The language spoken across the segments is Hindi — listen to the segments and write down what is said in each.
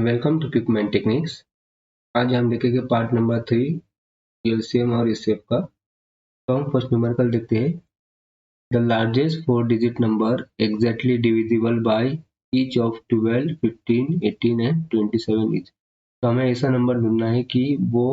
Welcome to क्विकमैन techniques. आज हम देखेंगे पार्ट नंबर 3 एलसीएम और एचसीएफ का। तो हम फर्स्ट न्यूमेरिकल देखते हैं। The largest 4 digit number exactly divisible by each of 12, 15, 18 and 27 is. तो हमें ऐसा नंबर ढूंढना है कि वो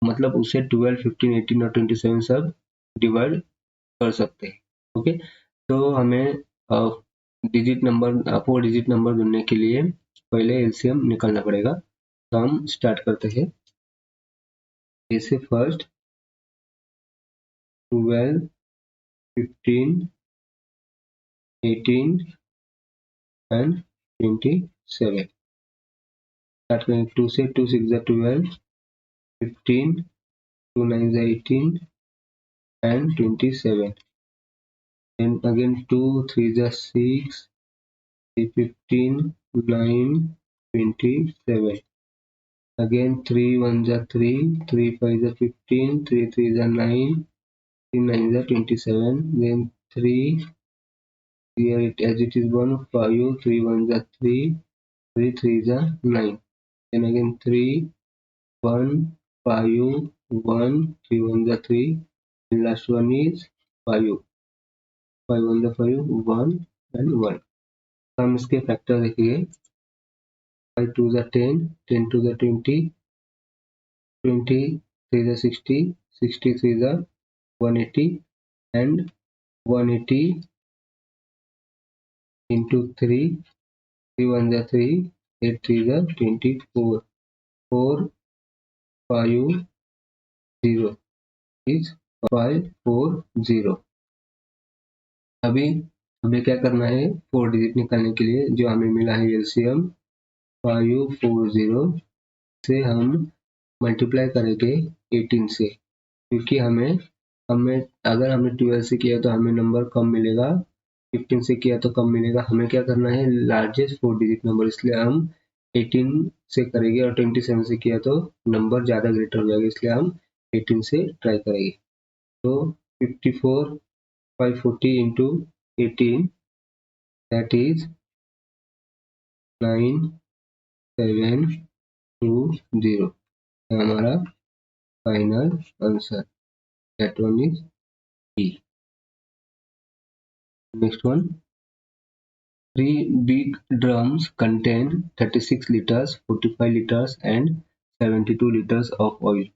मतलब उसे 12, 15, 18 और 27 सब डिवाइड कर सकते हैं। ओके, तो हमें डिजिट नंबर 4 डिजिट नंबर ढूंढने के लिए पहले एलसीएम निकालना पड़ेगा। तो हम स्टार्ट करते हैं। जैसे फर्स्ट 12, 15, 18 एंड 27। स्टार्ट करेंगे 2 से। 2 6 12, 15, 2 9 18 and 27। And again 2 3 6, 3 15, 9 27. Again 3 1 3, 3 5 15, 3 3 9, 3 9 27. Then 3 here as it is 1 5, 3 1 3, 3 3 9. Then again 3 1 5 1, 3 1 3. The last one is 5, 5 1 5, 1 and 1. हम इसके फैक्टर देखिए। 5 2 10, 10 2 20, 20 3 60, 60 3 180 and 180 into 3, 3 1 3, 8 3 24, 4 5 0 is 540। अभी हमें क्या करना है, 4 डिजिट निकालने के लिए जो हमें मिला है एलसीएम 540 से हम मल्टीप्लाई करेंगे 18 से, क्योंकि हमें अगर हमने 12 से किया तो हमें नंबर कम मिलेगा, 15 से किया तो कम मिलेगा। हमें क्या करना है, लार्जेस्ट 4 डिजिट नंबर, इसलिए हम 18 से करेंगे और 27 से किया तो नंबर ज़्यादा ग्रेटर हो जाएगा, इसलिए हम 18 से ट्राई करेंगे। तो 54 540 into 18, that is 9720 हमारा final answer. That one is B. Next one. 3 big drums contain 36 liters, 45 liters and 72 liters of oil.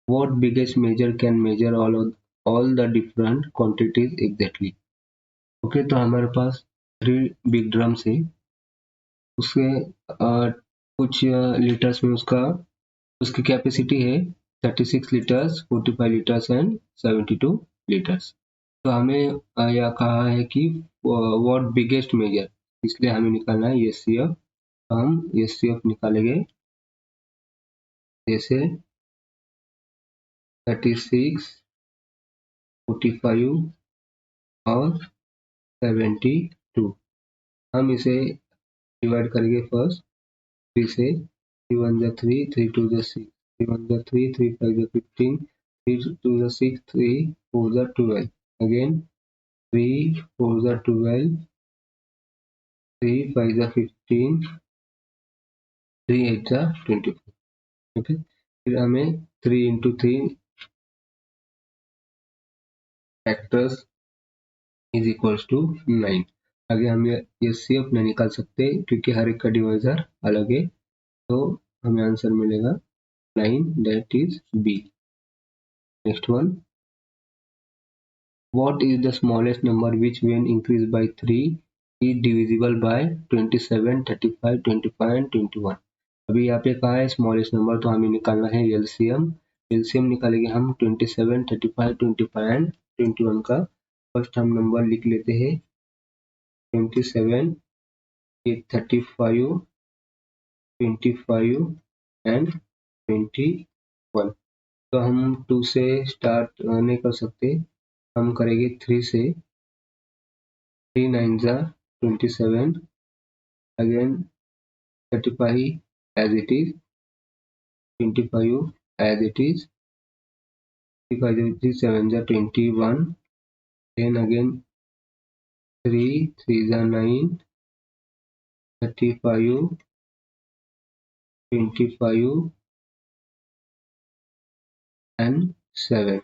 What biggest measure can measure all the different quantities exactly? Okay, तो हमारे पास 3 big drums है, उसके कुछ लीटर्स में उसकी कैपेसिटी है 36 लीटर्स, 45 लीटर्स एंड 72 लीटर्स। तो हमें यह कहा है कि व्हाट बिगेस्ट मेजर, इसलिए हमें निकालना है एचसीएफ। हम एचसीएफ निकालेंगे। जैसे 36, 45 और 72, हम इसे डिवाइड करेंगे फर्स्ट 3 से। 3 1 3, 3 2 6, 3 1 3, 3 5 15, 3 2 6, 3 4 12. Again 3 4 12, 3 5 15, 3 8 24। ओके, फिर हमें 3 into 3 factors is equals to 9। आगे हम ये एचसीएफ नहीं निकाल सकते क्योंकि हर एक का डिवाइजर अलग है, तो हमें आंसर मिलेगा 9, that is B. Next one, what is the smallest number which when increase by 3 is divisible by 27, 35, 25 and 21। अभी यहाँ पे कहा है स्मॉलेस्ट नंबर, तो हमें निकालना है एलसीएम। एलसीएम निकालेंगे हम 27, 35, 25 एंड 21 का। फर्स्ट हम नंबर लिख लेते हैं 27, 35, 25 एंड 21। तो हम 2 से स्टार्ट नहीं कर सकते, हम करेंगे 3 से। 3 9 27, again 35 as it is, 25 as it is, 35 7 21, then again 3 3 9, 35 25 and 7.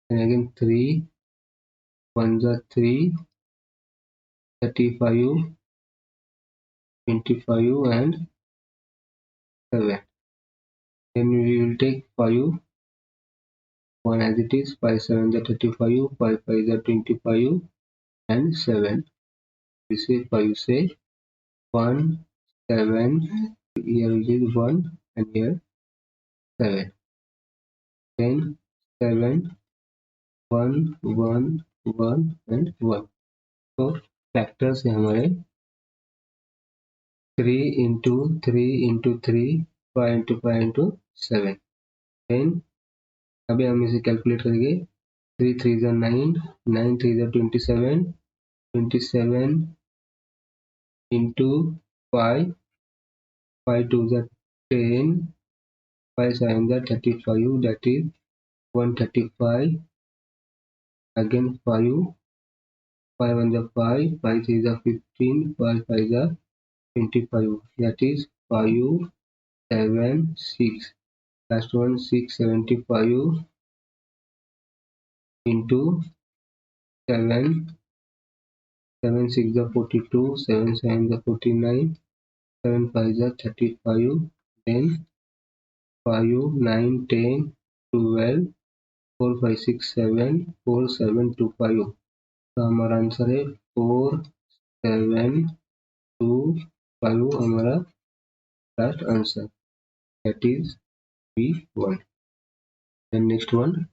And again 3, 1s are 3, 35, 25 and 7. Then we will take 5, 1 as it is, 5 7s are 35, 5 5s are 25 and 7. We say 5 say 1, 7, here it is 1 and here 7. Then 7, 1, 1, 1 and 1. तो फैक्टर्स है हमारे 3 into 3 into 3, 5 into 5 into 7. Then अभी हम इसे कैलकुलेट करेंगे 3 3s are 9, 9 3s are 27, 27 into 5, 5 2s are 10, 5 7s are 35, that is 135. Again 5, 5 1s are 5, 5 3s are 15, 5 5s are 25, that is 5 7 6. Last one 675 into 7, 7 6 are 42, 7 7 are 49, 7 5 are 35, then 5 9 10 12, 4 5 6 7, 4 7 2 5. तो हमारा आंसर है 4 7 2 5 हमारा last answer, that is B1. Then next one,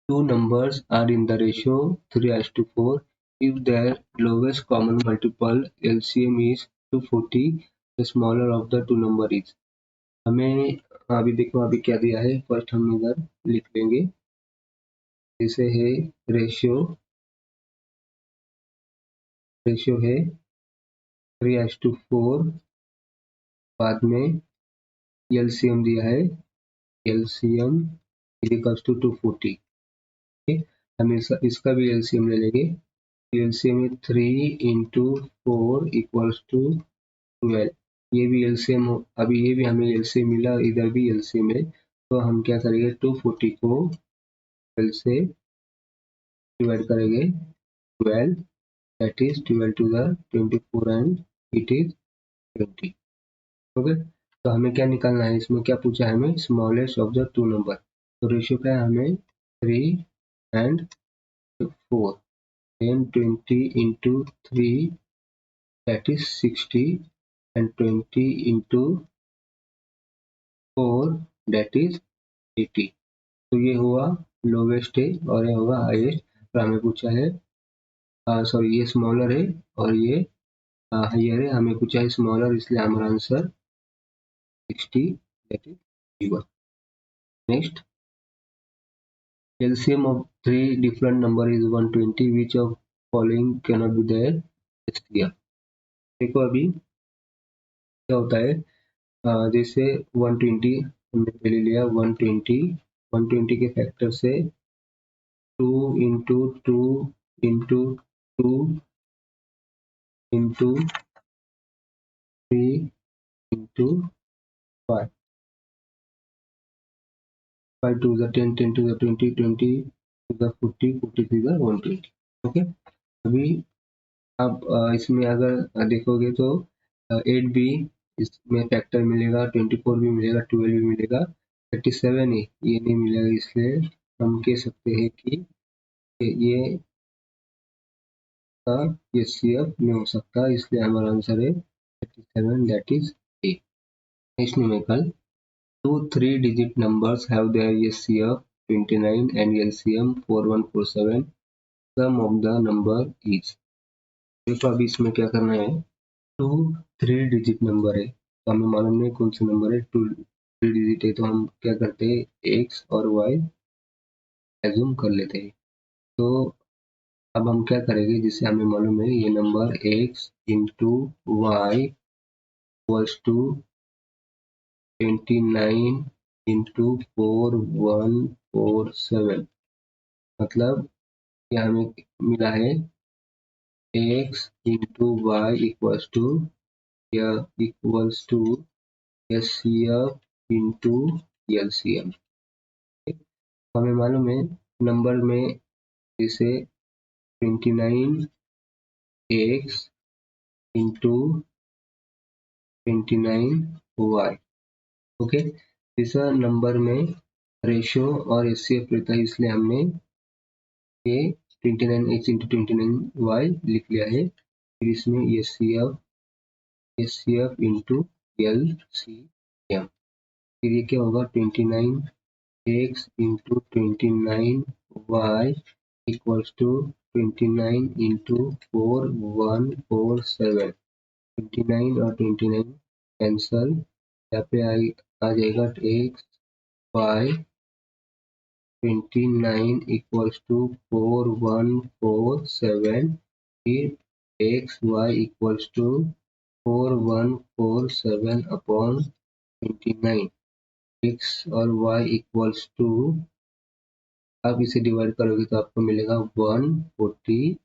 two numbers are in the ratio 3:4. If their lowest common multiple LCM is 240, the smaller of the two number is. हमें अभी देखो अभी क्या दिया है, फर्स्ट हम इधर लिख लेंगे, जैसे है रेशियो है 3:4, बाद में LCM दिया है, LCM इक्वल्स टू 240. हम इसका भी LCM ले लेंगे, LCM है 3 into 4 equals to 12. ये भी LCM हो, अभी ये भी हमें LCM मिला, इधर भी LCM है, तो हम क्या करेंगे 240 को 12 से डिवाइड करेंगे 12, that is 12 to the 24 and it is 20. Okay, तो हमें क्या निकालना है, इसमें क्या पूछा है हमें, smallest of the two number. तो रेशियो क्या है हमें 3 and 4, then 20 into 3, that is 60, and 20 into 4, that is 80. तो ये हुआ लोवेस्ट है और ये होगा हाईएस्ट. तो हमें पूछा है सॉरी ये स्मॉलर है और ये हायर है, हमें पूछा है स्मॉलर, इसलिए हमारा answer 60, that is B1. Next, LCM of three different number is 120. Which of following cannot be there? here. देखो अभी क्या होता है, जैसे 120 हमने पहले लिया, 120 के फैक्टर से 2 into 2 into 2 into 3 into 5, 5 to the 10, 10 to the 20, 20 to the 40, 40 to the 120. Okay, अभी आप इसमें अगर देखोगे तो 8 भी इसमें फैक्टर मिलेगा, 24 भी मिलेगा, 12 भी मिलेगा, 37 ही ये नहीं मिलेगा, इसलिए हम कह सकते हैं कि ये का HCF नहीं हो सकता, इसलिए हमारा आंसर है 37, that is A. Next numerical, two 3-digit numbers have their HCF 29 and LCM 4147. Sum of the number is. देखो अभी इसमें क्या करना है, 2 3-digit नंबर है, तो हमें मालूम नहीं कौन सा नंबर है, 2 3 डिजिट है, तो हम क्या करते हैं X और Y एज्यूम कर लेते हैं. तो अब हम क्या करेंगे, जिससे हमें मालूम है ये number X into Y equals to 29 into 4147, मतलब ये हमें मिला है X into Y equals to equals to SCF into LCM। हमें मालूम है नंबर में जैसे 29x into 29y, ओके। तीसरा नंबर में रेशियो और एचसीएफ रहता है, इसलिए हमने ये 29x into 29y लिख लिया है। फिर इसमें एचसीएफ into LCM, फिर ये क्या होगा 29x into 29y equals to 29 into 4 147, 29 और 29 कैंसल, यहाँ पे आ जाएगा x y 29 equals to 4147, फिर x y equals to 4147 upon 29, x और y equals to, आप इसे डिवाइड करोगे तो आपको मिलेगा 143।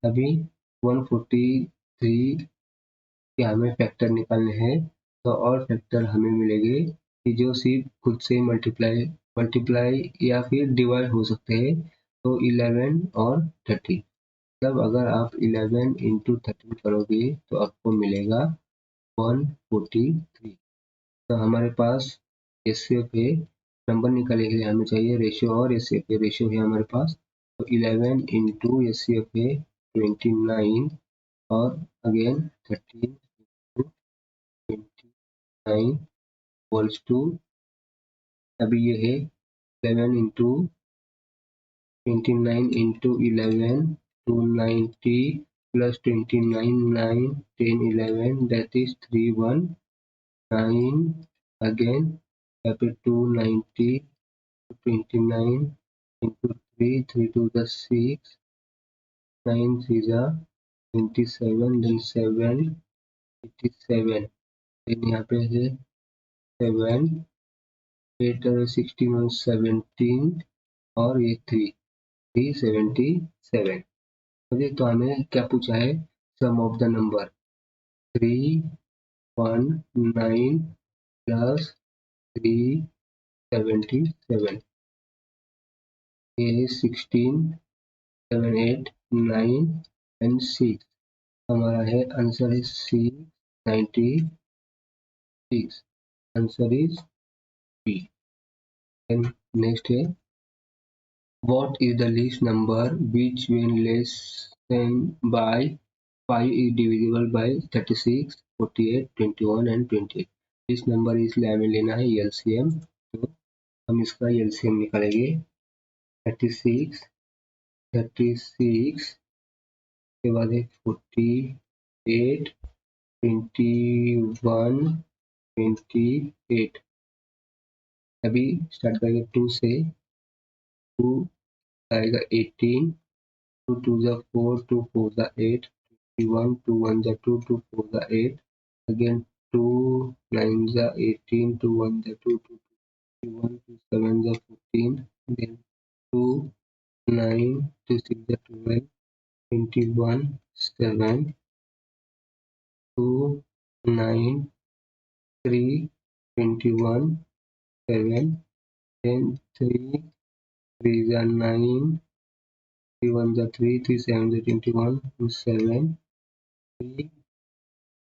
अभी 143 के हमें फैक्टर निकालने हैं, तो और फैक्टर हमें मिलेंगे कि जो सिर्फ खुद से मल्टीप्लाई या फिर डिवाइड हो सकते हैं, तो 11 और 30। तब अगर आप 11 into 13 करोगे तो आपको मिलेगा 143। तो हमारे पास एचसीएफ है, नंबर निकालने के लिए हमें चाहिए रेशियो और एचसीएफ है। रेशियो है हमारे पास, तो 11 into एचसीएफ है 29 और अगेन 13 into 29 इक्वल्स टू, अभी ये है 11 into 29 into 11 290 plus 29 9 10 11, that is 319, again यहाँ पे 290 29 into 3 3 to the 6 9 3 the 27, then 7 87, then यहाँ पे है 7 8 61 17 और ये 377। ओके, तो हमें क्या पूछा है, सम ऑफ द नंबर 319 प्लस 377, ये 16 7 8 9 एंड 6, हमारा है आंसर है C96, answer is B. And next है, what is the least number which when less than by 5 is divisible by 36 48 21 and 28। इस नंबर इसलिए हमें लेना है एलसीएम, तो हम इसका एलसीएम निकालेंगे। 36 के बाद है 48 21 28। अभी स्टार्ट करेंगे 2 से, 2 आएगा 18, 2 2 the 4 2 4 the 8 21, 2 1 the 2 2 4 the 8, again 2 9 the 18, 2 1 the 2 2 21, 2 7 the 14, then 2 9 2 6 the 12 21 7 2 9 3 21 7, then 3 3 the 9 3 1 the 3 3 7 the 21 7 3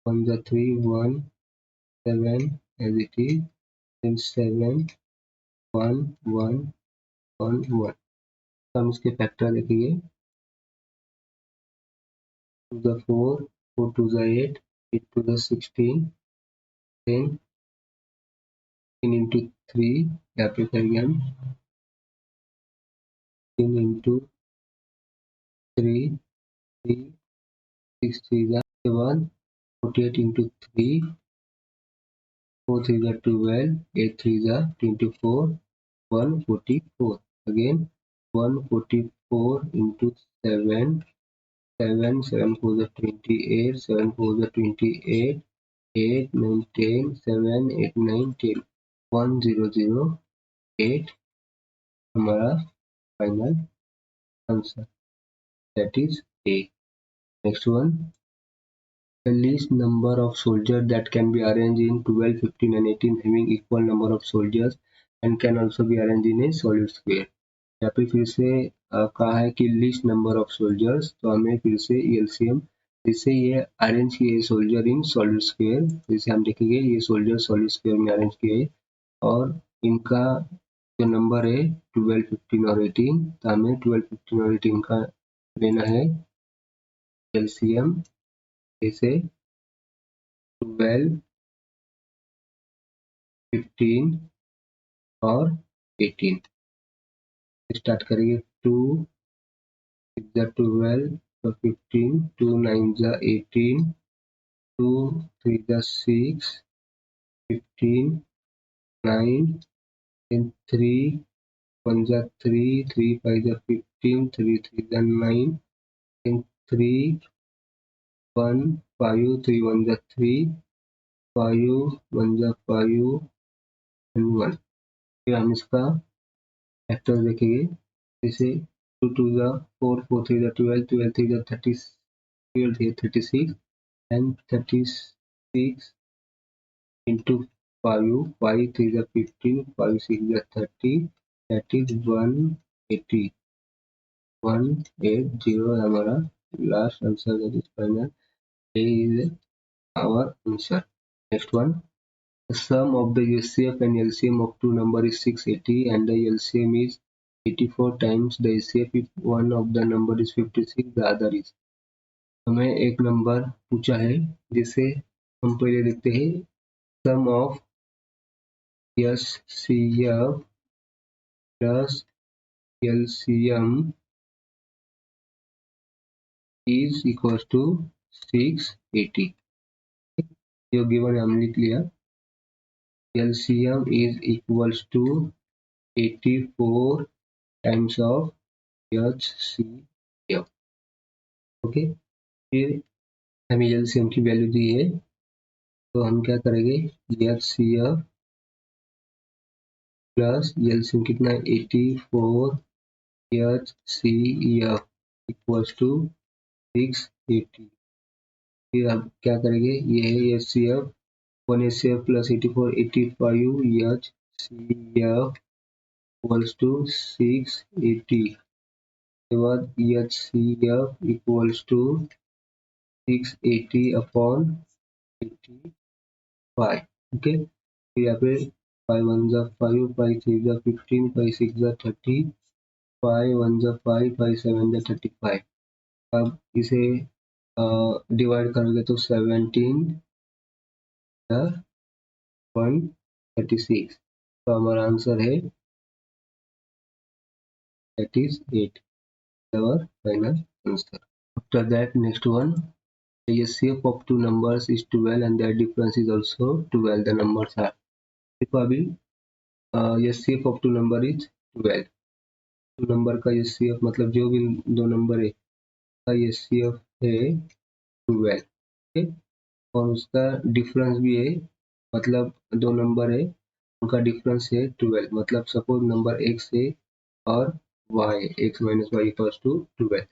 1 the 3 1 7 as it is, then 7 1 1 1 1। हम इसके फैक्टर देखिए, 2 the 4 4 to the 8 8 to the 16, then 10 into 3 यहाँ पे करेंगे हम 10 into 3 3 6 3 के बाद 48 into 3 4 3 12 8 3 24 144, again 144 into 7 7 7 4 28 7 4 28 8 9 10 7 8 9 10 1008 हमारा final answer, that is a. Next one the least number of soldiers that can be arranged in 12, 15 and 18 having equal number of soldiers and can also be arranged in a solid square। यहाँ पे फिर से कहा है कि लिस्ट नंबर ऑफ सोल्जर्स, तो हमें फिर से एलसीएम जिससे ये अरेंज किए सोल्जर इन सॉलिड स्क्वायर, जैसे हम देखेंगे ये सोल्जर सॉलिड स्क्वायर में अरेंज किए और इनका जो नंबर है 12, 15 और 18, तो हमें 12, 15 और 18 का लेना है एलसीएम, जैसे 12, 15 और 18। स्टार्ट करेंगे 2 6 12 तो 15, 2 9 18, 2 3 6, 15 9 and 3 1 3, 3 5 15, 3 3 9 and 3 1 5, 3 1 3, 5 1 5 and 1। फिर हम इसका फैक्टर देखेंगे, जैसे 2 2 4, 4 3 12, 12 3 30, 12 36 and 36 into 5, 5 3 15, 5 6 30, that is 180, 180 हमारा last answer, that is final, A is our answer। Next one, the sum of the HCF and LCM of two number is 680 and the LCM is 84 times the HCF if one of the number is 56, the other is। हमें एक नंबर पूछा है जिसे हम पहले देखते हैं, सम of HCF plus LCM is equals to 680। जो गिवन है हम लिख लिया, LCM is equals to 84 times of HCF। Okay, फिर हमें LCM की वैल्यू दी है, तो हम क्या करेंगे, HCF प्लस LCM कितना है 84 HCF इक्वल्स टू 680। फिर अब क्या करेंगे, ये है HCF 1 HCF plus 84 85 HCF equals to 680 के बाद HCF equals to 680 upon 85। Okay, फिर यहाँ पे 5 1 5, 5 3 15, 5 6 30, 5 1 5, 5 7 35। अब इसे डिवाइड करोगे तो 17 136, तो हमारा आंसर है that is 8, our final answer। After that, next one, the HCF of two numbers is 12 and their difference is also 12, the numbers are। देखो अभी HCF of two number is 12, two number का HCF मतलब जो भी दो नंबर है का HCF है 12, ठीक है, और उसका डिफरेंस भी है, मतलब दो नंबर है उनका डिफरेंस है 12, मतलब सपोज नंबर x है और y, x minus y equals to 12।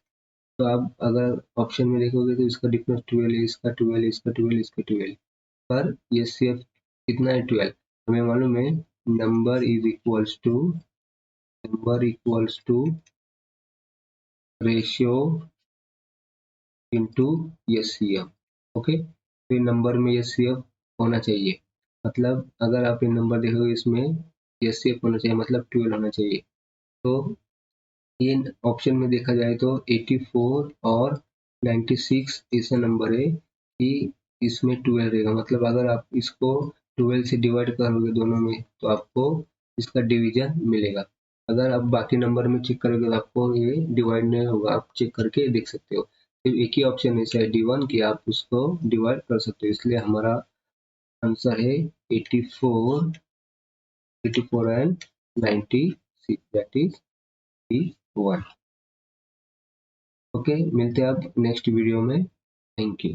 तो आप अगर ऑप्शन में देखोगे तो इसका डिफरेंस 12 है, इसका 12 है, इसका 12, इसका 12, पर HCF कितना है 12। हमें मालूम है number equals to ratio into HCF। Okay, फिर नंबर में HCF होना चाहिए, मतलब अगर आप ये नंबर देखोगे इसमें HCF होना चाहिए, मतलब 12 होना चाहिए। तो ये ऑप्शन में देखा जाए तो 84 और 96 ऐसा नंबर है कि इसमें 12 रहेगा, मतलब अगर आप इसको 12 से डिवाइड करोगे दोनों में तो आपको इसका डिवीजन मिलेगा। अगर आप बाकी नंबर में चेक करोगे तो आपको ये डिवाइड नहीं होगा, आप चेक करके देख सकते हो। सिर्फ एक ही ऑप्शन ऐसा है D1 कि आप उसको डिवाइड कर सकते हो, इसलिए हमारा आंसर है 84 and 96, that is D1। Okay, मिलते हैं आप नेक्स्ट वीडियो में, थैंक यू।